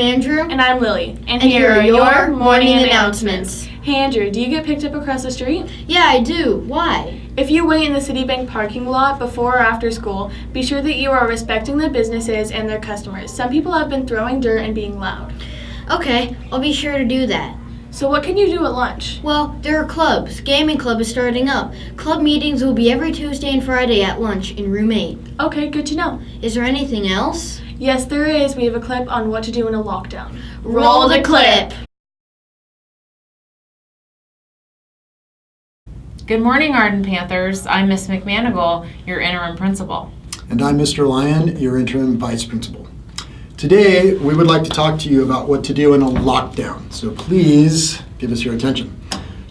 I'm Andrew. And I'm Lily. And here are your morning announcements. Hey Andrew, do you get picked up across the street? Yeah, I do. Why? If you wait in the Citibank parking lot before or after school, be sure that you are respecting the businesses and their customers. Some people have been throwing dirt and being loud. Okay, I'll be sure to do that. So what can you do at lunch? Well, there are clubs. Gaming club is starting up. Club meetings will be every Tuesday and Friday at lunch in room 8. Okay, good to know. Is there anything else? Yes, there is. We have a clip on what to do in a lockdown. Roll the clip. Good morning, Arden Panthers. I'm Miss McManigal, your interim principal. And I'm Mr. Lyon, your interim vice principal. Today, we would like to talk to you about what to do in a lockdown. So please give us your attention.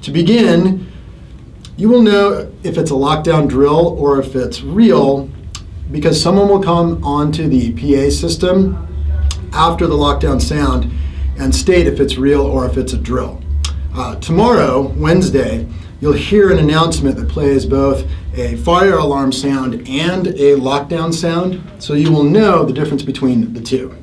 To begin, you will know if it's a lockdown drill or if it's real because someone will come onto the PA system after the lockdown sound and state if it's real or if it's a drill. Tomorrow, Wednesday, you'll hear an announcement that plays both a fire alarm sound and a lockdown sound, so you will know the difference between the two.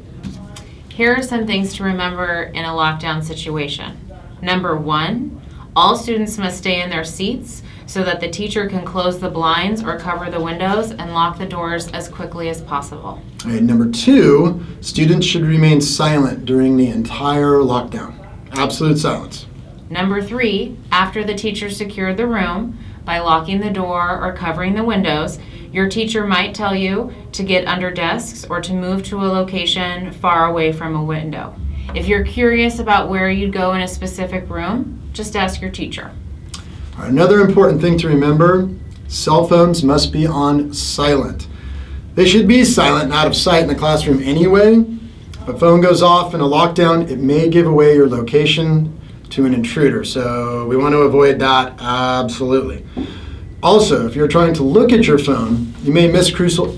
Here are some things to remember in a lockdown situation. Number 1, all students must stay in their seats so that the teacher can close the blinds or cover the windows and lock the doors as quickly as possible. All right, number 2, students should remain silent during the entire lockdown. Absolute silence. Number 3, after the teacher secured the room by locking the door or covering the windows, your teacher might tell you to get under desks or to move to a location far away from a window. If you're curious about where you'd go in a specific room, just ask your teacher. All right, another important thing to remember, cell phones must be on silent. They should be silent and out of sight in the classroom anyway. If a phone goes off in a lockdown, it may give away your location to an intruder, so we want to avoid that absolutely. Also, if you're trying to look at your phone, you may miss crucial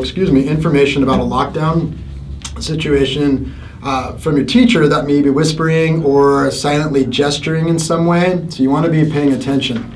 information about a lockdown situation from your teacher that may be whispering or silently gesturing in some way, so you want to be paying attention.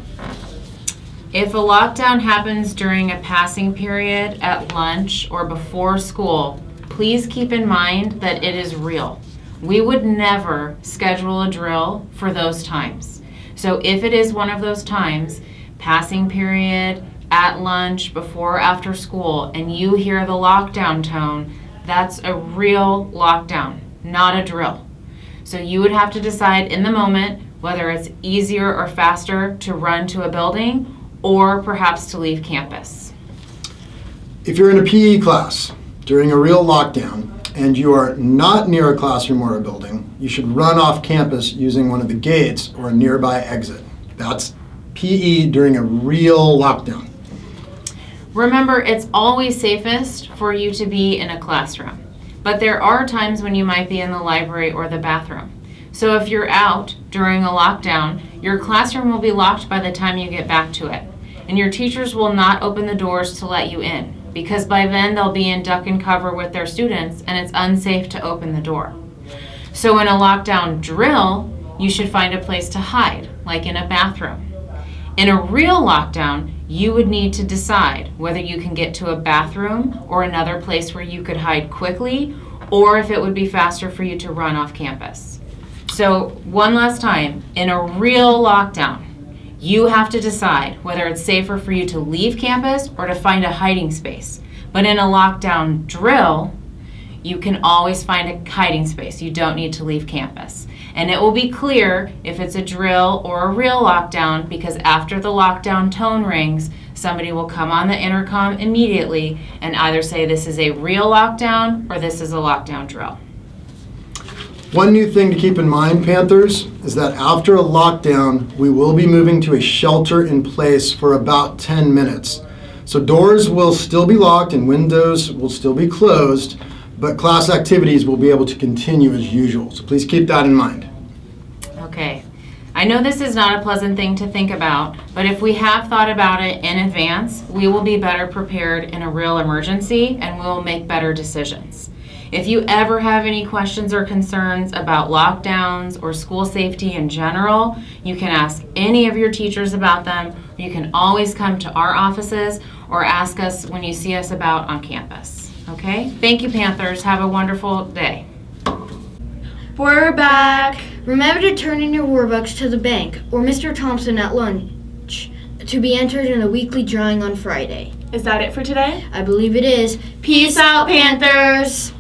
If a lockdown happens during a passing period at lunch or before school, please keep in mind that it is real. We would never schedule a drill for those times. So if it is one of those times, passing period, at lunch, before or after school, and you hear the lockdown tone, that's a real lockdown, not a drill. So you would have to decide in the moment whether it's easier or faster to run to a building or perhaps to leave campus. If you're in a PE class during a real lockdown, and you are not near a classroom or a building, you should run off campus using one of the gates or a nearby exit. That's PE during a real lockdown. Remember, it's always safest for you to be in a classroom, but there are times when you might be in the library or the bathroom. So if you're out during a lockdown, your classroom will be locked by the time you get back to it, and your teachers will not open the doors to let you in, because by then they'll be in duck and cover with their students and it's unsafe to open the door. So in a lockdown drill, you should find a place to hide, like in a bathroom. In a real lockdown, you would need to decide whether you can get to a bathroom or another place where you could hide quickly, or if it would be faster for you to run off campus. So one last time, in a real lockdown, you have to decide whether it's safer for you to leave campus or to find a hiding space. But in a lockdown drill, you can always find a hiding space. You don't need to leave campus. And it will be clear if it's a drill or a real lockdown because after the lockdown tone rings, somebody will come on the intercom immediately and either say this is a real lockdown or this is a lockdown drill. One new thing to keep in mind, Panthers, is that after a lockdown, we will be moving to a shelter in place for about 10 minutes. So doors will still be locked and windows will still be closed, but class activities will be able to continue as usual. So please keep that in mind. Okay. I know this is not a pleasant thing to think about, but if we have thought about it in advance, we will be better prepared in a real emergency and we will make better decisions. If you ever have any questions or concerns about lockdowns or school safety in general, you can ask any of your teachers about them. You can always come to our offices or ask us when you see us about on campus. Okay? Thank you, Panthers. Have a wonderful day. We're back. Remember to turn in your Warbucks to the bank or Mr. Thompson at lunch to be entered in a weekly drawing on Friday. Is that it for today? I believe it is. Peace out, Panthers!